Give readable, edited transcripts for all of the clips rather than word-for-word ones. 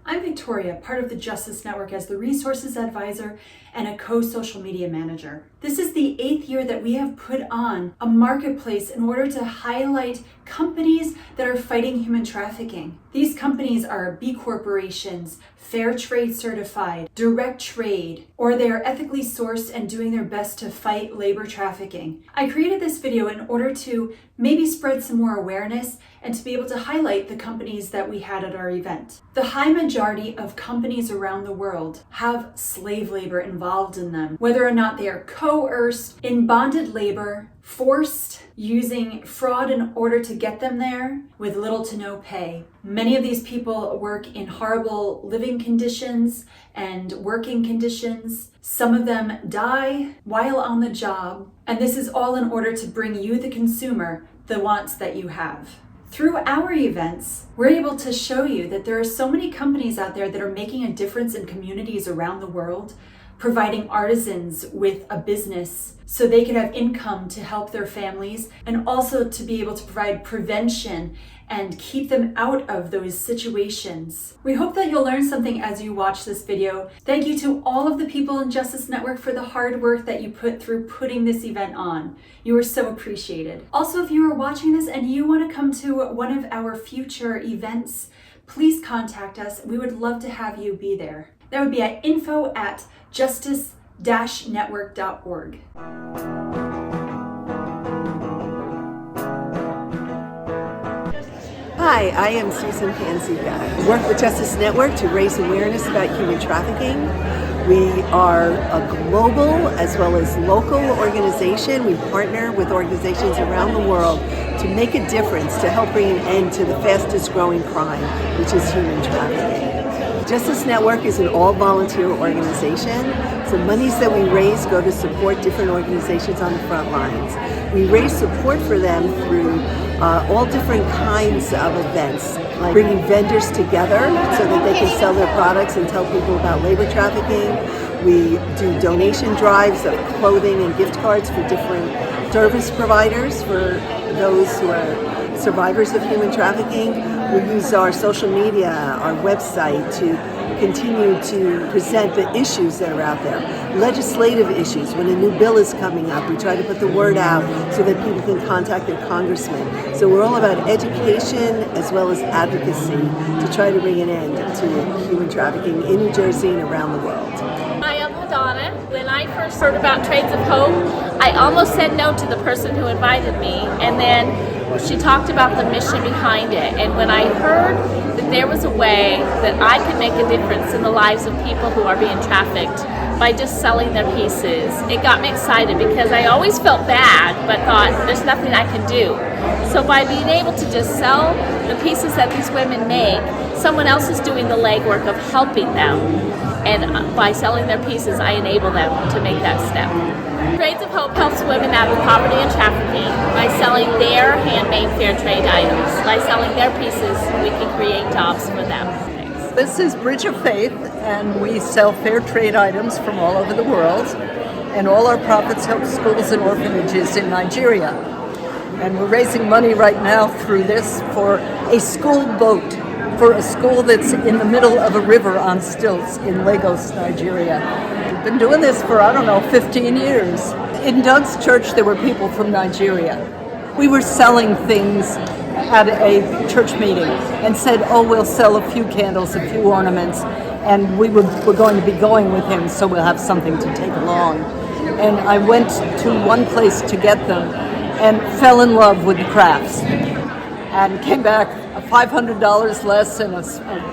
I'm Victoria, part of the Justice Network as the Resources Advisor and a co-social media manager. This is the 8th year that we have put on a marketplace in order to highlight companies that are fighting human trafficking. These companies are B corporations, fair trade certified, direct trade, or they are ethically sourced and doing their best to fight labor trafficking. I created this video in order to maybe spread some more awareness and to be able to highlight the companies that we had at our event. The high majority of companies around the world have slave labor involved in them, whether or not they are coerced, in bonded labor, forced, using fraud in order to get them there with little to no pay. Many of these people work in horrible living conditions and working conditions. Some of them die while on the job, and this is all in order to bring you, the consumer, the wants that you have. Through our events, we're able to show you that there are so many companies out there that are making a difference in communities around the world, providing artisans with a business so they can have income to help their families and also to be able to provide prevention and keep them out of those situations. We hope that you'll learn something as you watch this video. Thank you to all of the people in Justice Network for the hard work that you put through putting this event on. You are so appreciated. Also, if you are watching this and you want to come to one of our future events, please contact us. We would love to have you be there. That would be at info@justice-network.org. Hi, I am Susan Panziga. I work with Justice Network to raise awareness about human trafficking. We are a global as well as local organization. We partner with organizations around the world to make a difference to help bring an end to the fastest growing crime, which is human trafficking. Justice Network is an all-volunteer organization, so monies that we raise go to support different organizations on the front lines. We raise support for them through all different kinds of events, like bringing vendors together so that they can sell their products and tell people about labor trafficking. We do donation drives of clothing and gift cards for different service providers for those who are survivors of human trafficking. We use our social media, our website to continue to present the issues that are out there. Legislative issues, when a new bill is coming up, we try to put the word out so that people can contact their congressman. So we're all about education as well as advocacy to try to bring an end to human trafficking in New Jersey and around the world. Hi, I'm Madonna. When I first heard about Trades of Hope, I almost said no to the person who invited me, and then she talked about the mission behind it. And when I heard that there was a way that I could make a difference in the lives of people who are being trafficked by just selling their pieces, it got me excited because I always felt bad, but thought there's nothing I can do. So by being able to just sell the pieces that these women make, someone else is doing the legwork of helping them. And by selling their pieces, I enable them to make that step. Trades of Hope helps women out of poverty and trafficking by selling their handmade fair trade items. By selling their pieces, we can create jobs for them. Thanks. This is Bridge of Faith, and we sell fair trade items from all over the world. And all our profits help schools and orphanages in Nigeria. And we're raising money right now through this for a school boat, for a school that's in the middle of a river on stilts in Lagos, Nigeria. We've been doing this for, 15 years. In Doug's church, there were people from Nigeria. We were selling things at a church meeting and said, we'll sell a few candles, a few ornaments, and we're going to be going with him, so we'll have something to take along. And I went to one place to get them and fell in love with the crafts and came back $500 less and a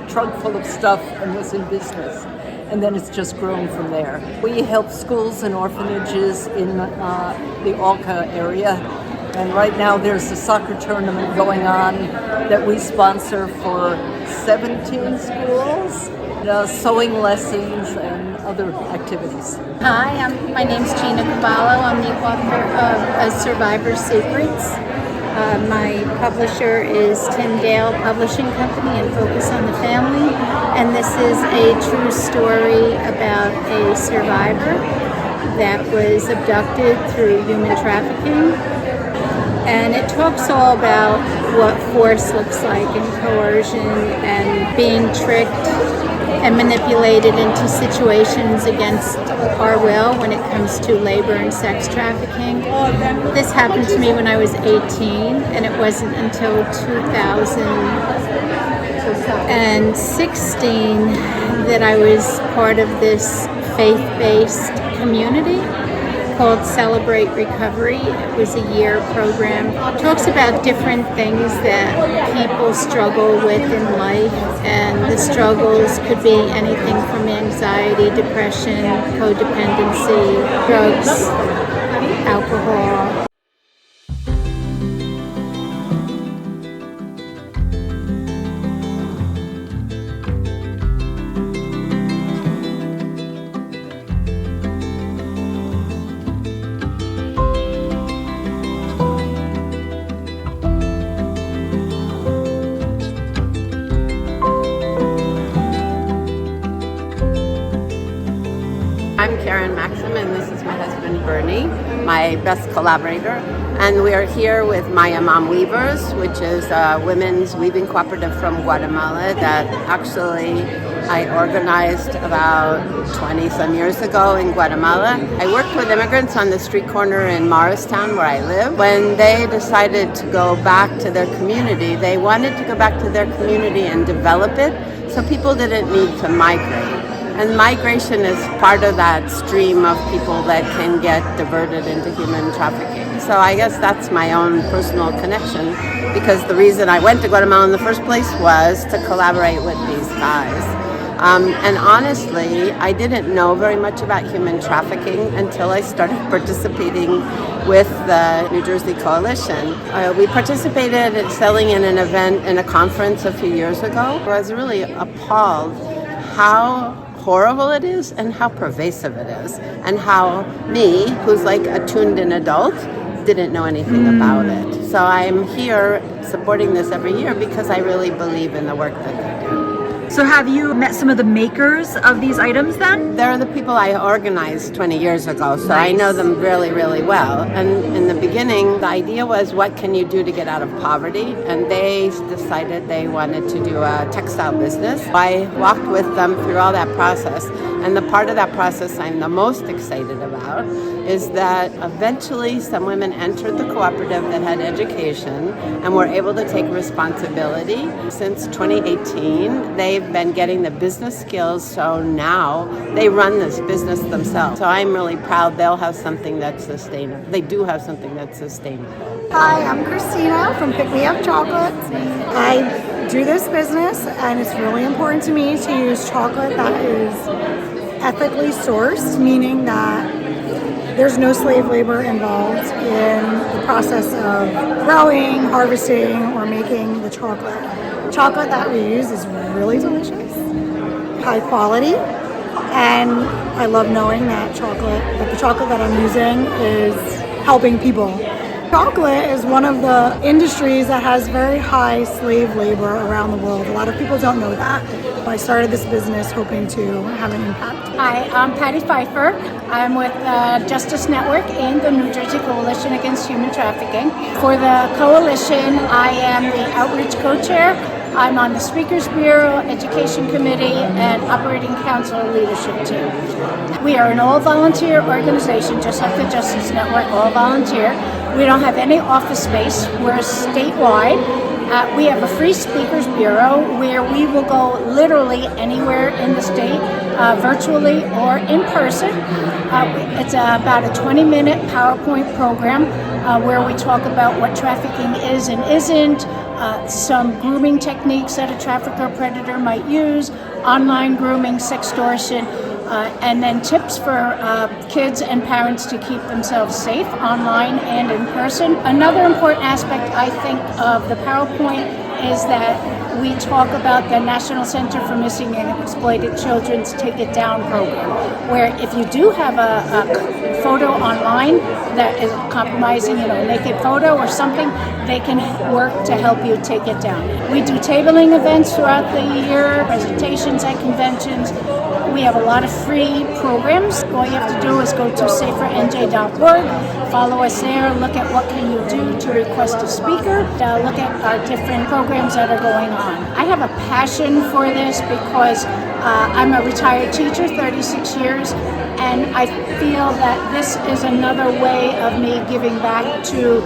trunk full of stuff and was in business. And then it's just grown from there. We help schools and orphanages in the Alka area. And right now there's a soccer tournament going on that we sponsor for 17 schools, sewing lessons and other activities. Hi, my name's Gina Caballo. I'm the author of Survivor Secrets. My publisher is Tyndale Publishing Company and Focus on the Family, and this is a true story about a survivor that was abducted through human trafficking, and it talks all about what force looks like and coercion and being tricked and manipulated into situations against our will when it comes to labor and sex trafficking. This happened to me when I was 18, and it wasn't until 2016 that I was part of this faith-based community called Celebrate Recovery. It was a year program. It talks about different things that people struggle with in life, and the struggles could be anything from anxiety, depression, codependency, drugs, alcohol. I'm Karen Maxim, and this is my husband Bernie, my best collaborator. And we are here with Maya Mom Weavers, which is a women's weaving cooperative from Guatemala that actually I organized about 20 some years ago in Guatemala. I worked with immigrants on the street corner in Morristown where I live. When they decided to go back to their community, they wanted to go back to their community and develop it so people didn't need to migrate. And migration is part of that stream of people that can get diverted into human trafficking. So I guess that's my own personal connection, because the reason I went to Guatemala in the first place was to collaborate with these guys. And honestly, I didn't know very much about human trafficking until I started participating with the New Jersey Coalition. We participated in selling in an event in a conference a few years ago, where I was really appalled how horrible it is and how pervasive it is, and how me, who's like a tuned-in adult, didn't know anything about it. So I'm here supporting this every year because I really believe in the work that they do. So have you met some of the makers of these items then? They're the people I organized 20 years ago, so I know them really, really well. And in the beginning, the idea was, what can you do to get out of poverty? And they decided they wanted to do a textile business. I walked with them through all that process. And the part of that process I'm the most excited about is that eventually some women entered the cooperative that had education and were able to take responsibility. Since 2018, they've been getting the business skills, so now they run this business themselves. So I'm really proud they'll have something that's sustainable. They do have something that's sustainable. Hi, I'm Christina from Pick Me Up Chocolates. I do this business, and it's really important to me to use chocolate that is ethically sourced, meaning that there's no slave labor involved in the process of growing, harvesting, or making the chocolate. Chocolate that we use is really delicious, high quality, and I love knowing that the chocolate that I'm using is helping people. Chocolate is one of the industries that has very high slave labor around the world. A lot of people don't know that. But I started this business hoping to have an impact. Hi, I'm Patty Pfeiffer. I'm with Justice Network and the New Jersey Coalition Against Human Trafficking. For the coalition, I am the outreach co-chair. I'm on the Speakers Bureau, Education Committee, and Operating Council Leadership Team. We are an all-volunteer organization, just like the Justice Network, all volunteer. We don't have any office space. We're statewide. We have a free Speakers Bureau where we will go literally anywhere in the state, virtually or in person. It's about a 20-minute PowerPoint program where we talk about what trafficking is and isn't, some grooming techniques that a trafficker predator might use, online grooming, sextortion, and then tips for kids and parents to keep themselves safe online and in person. Another important aspect, I think, of the PowerPoint is that we talk about the National Center for Missing and Exploited Children's Take It Down program, where if you do have a photo online that is compromising, a naked photo or something, they can work to help you take it down. We do tabling events throughout the year, presentations at conventions. We have a lot of free programs. All you have to do is go to safernj.org, follow us there, look at what can you do to request a speaker, look at our different programs that are going on. I have a passion for this because I'm a retired teacher, 36 years, and I feel that this is another way of me giving back to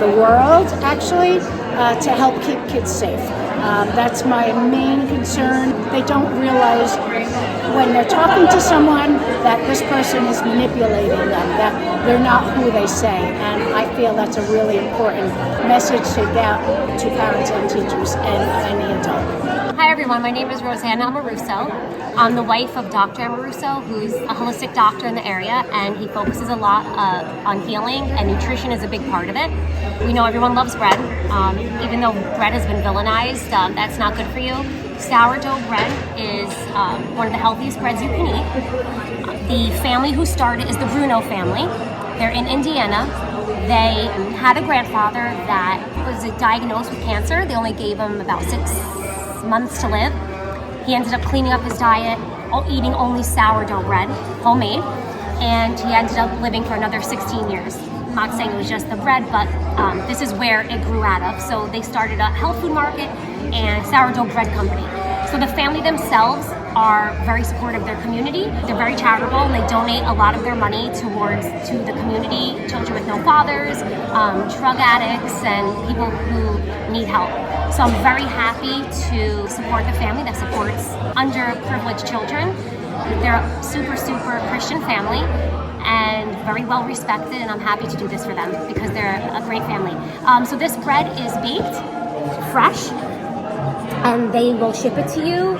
the world, actually, to help keep kids safe. That's my main concern. They don't realize when they're talking to someone that this person is manipulating them, that they're not who they say. And I feel that's a really important message to get to parents and teachers and any adult. Hi everyone, my name is Rosanna Amoruso. I'm the wife of Dr. Amoruso, who's a holistic doctor in the area, and he focuses a lot on healing, and nutrition is a big part of it. We know everyone loves bread. Even though bread has been villainized, that's not good for you. Sourdough bread is one of the healthiest breads you can eat. The family who started is the Bruno family. They're in Indiana. They had a grandfather that was diagnosed with cancer. They only gave him about 6 months to live. He ended up cleaning up his diet, eating only sourdough bread, homemade, and he ended up living for another 16 years. I'm not saying it was just the bread, but this is where it grew out of. So they started a health food market and sourdough bread company. So the family themselves are very supportive of their community. They're very charitable, and they donate a lot of their money to the community, children with no fathers, drug addicts, and people who need help. So I'm very happy to support the family that supports underprivileged children. They're a super, super Christian family and very well respected, and I'm happy to do this for them because they're a great family. So this bread is baked, fresh, and they will ship it to you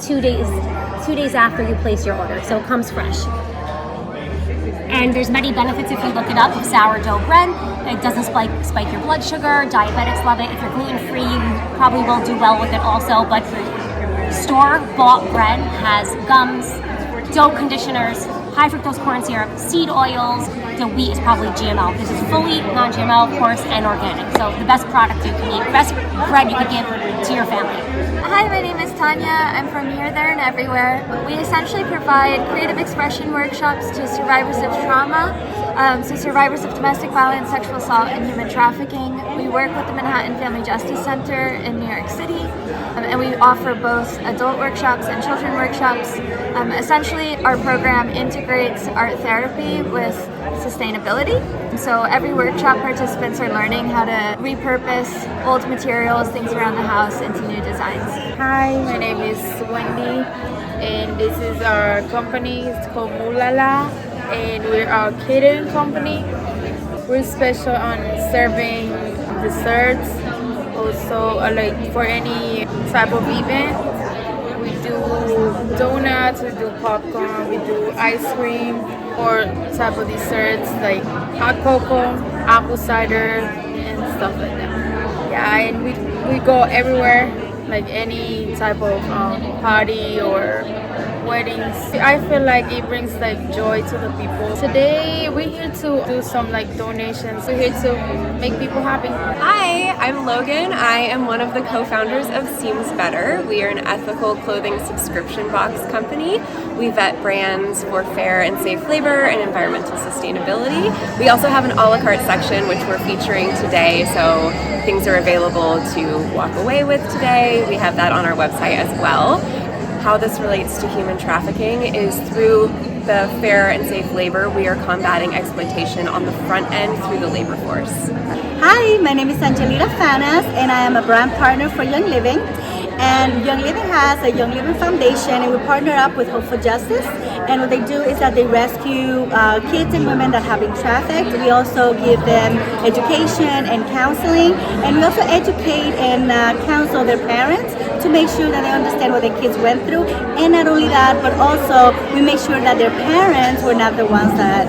2 days after you place your order, so it comes fresh. And there's many benefits if you look it up of sourdough bread. It doesn't spike your blood sugar. Diabetics love it. If you're gluten-free, you probably will do well with it also. But store-bought bread has gums, dough conditioners, high fructose corn syrup, seed oils. The wheat is probably GMO. This is fully non-GMO, of course, and organic. So the best product you can eat, best bread you can give to your family. Hi, my name is Tanya. I'm from Here, There, and Everywhere. We essentially provide creative expression workshops to survivors of trauma, so survivors of domestic violence, sexual assault, and human trafficking. We work with the Manhattan Family Justice Center in New York City, and we offer both adult workshops and children workshops. Essentially, our program integrates art therapy with sustainability. So every workshop, participants are learning how to repurpose old materials, things around the house, into new designs. Hi, my name is Wendy, and this is our company. It's called Mulala, and we're a catering company. We're special on serving desserts, also like for any type of event. We do donuts, we do popcorn, we do ice cream, or type of desserts like hot cocoa, apple cider, and stuff like that. Yeah, and we go everywhere, like any type of party or weddings. I feel like it brings like joy to the people. Today we're here to do some like donations. We're here to make people happy. Hi, I'm Logan. I am one of the co-founders of Seems Better. We are an ethical clothing subscription box company. We vet brands for fair and safe labor and environmental sustainability. We also have an a la carte section which we're featuring today, so things are available to walk away with today. We have that on our website as well. How this relates to human trafficking is through the fair and safe labor, we are combating exploitation on the front end through the labor force. Hi, my name is Angelita Fanas, and I am a brand partner for Young Living. And Young Living has a Young Living Foundation, and we partner up with Hope for Justice. And what they do is that they rescue kids and women that have been trafficked. We also give them education and counseling, and we also educate and counsel their parents to make sure that they understand what their kids went through. And not only that, but also we make sure that their parents were not the ones that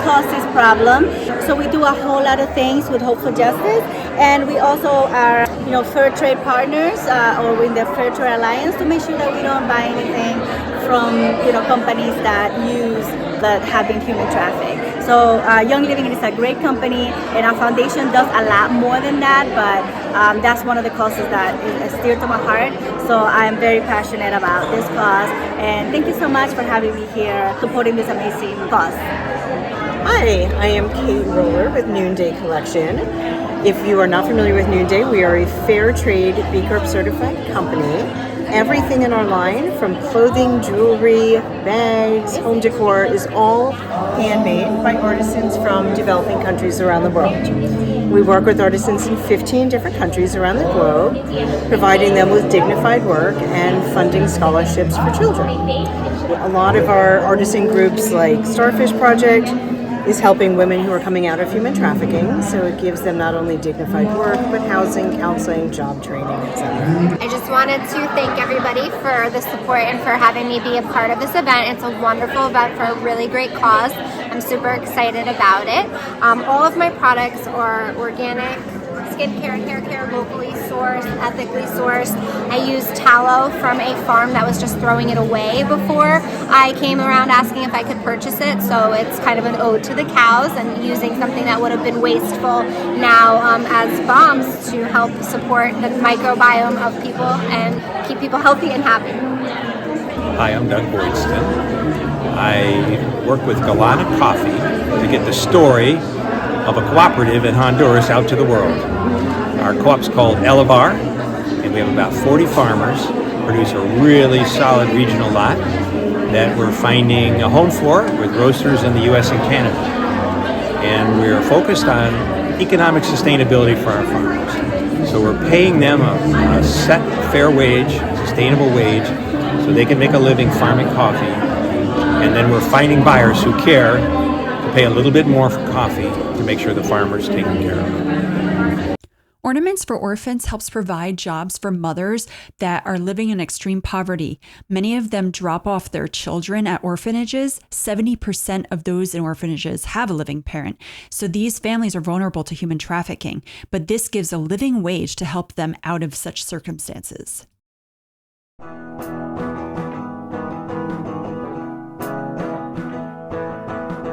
caused this problem. So we do a whole lot of things with Hope for Justice, and we also are, fair trade partners or in the Fair Trade Alliance to make sure that we don't buy anything from, companies that have been human trafficked. So Young Living is a great company, and our foundation does a lot more than that, but that's one of the causes that is dear to my heart. So I'm very passionate about this cause, and thank you so much for having me here, supporting this amazing cause. Hi, I am Kate Roller with Noonday Collection. If you are not familiar with Noonday, we are a fair trade B Corp certified company. Everything in our line, from clothing, jewelry, bags, home decor, is all handmade by artisans from developing countries around the world. We work with artisans in 15 different countries around the globe, providing them with dignified work and funding scholarships for children. A lot of our artisan groups like Starfish Project is helping women who are coming out of human trafficking, so it gives them not only dignified work, but housing, counseling, job training, etc. I just wanted to thank everybody for the support and for having me be a part of this event. It's a wonderful event for a really great cause. I'm super excited about it. All of my products are organic, skincare, hair care, locally sourced, ethically sourced. I use tallow from a farm that was just throwing it away before I came around asking if I could purchase it. So it's kind of an ode to the cows and using something that would have been wasteful now as bombs to help support the microbiome of people and keep people healthy and happy. Hi, I'm Doug Boydston. I work with Galana Coffee to get the story of a cooperative in Honduras out to the world. Our co-op's called Elevar, and we have about 40 farmers produce a really solid regional lot that we're finding a home for with roasters in the U.S. and Canada. And we're focused on economic sustainability for our farmers. So we're paying them a set, fair wage, sustainable wage, so they can make a living farming coffee. And then we're finding buyers who care to pay a little bit more for coffee to make sure the farmer's taken care of. Ornaments for Orphans helps provide jobs for mothers that are living in extreme poverty. Many of them drop off their children at orphanages. 70% of those in orphanages have a living parent. So these families are vulnerable to human trafficking, but this gives a living wage to help them out of such circumstances.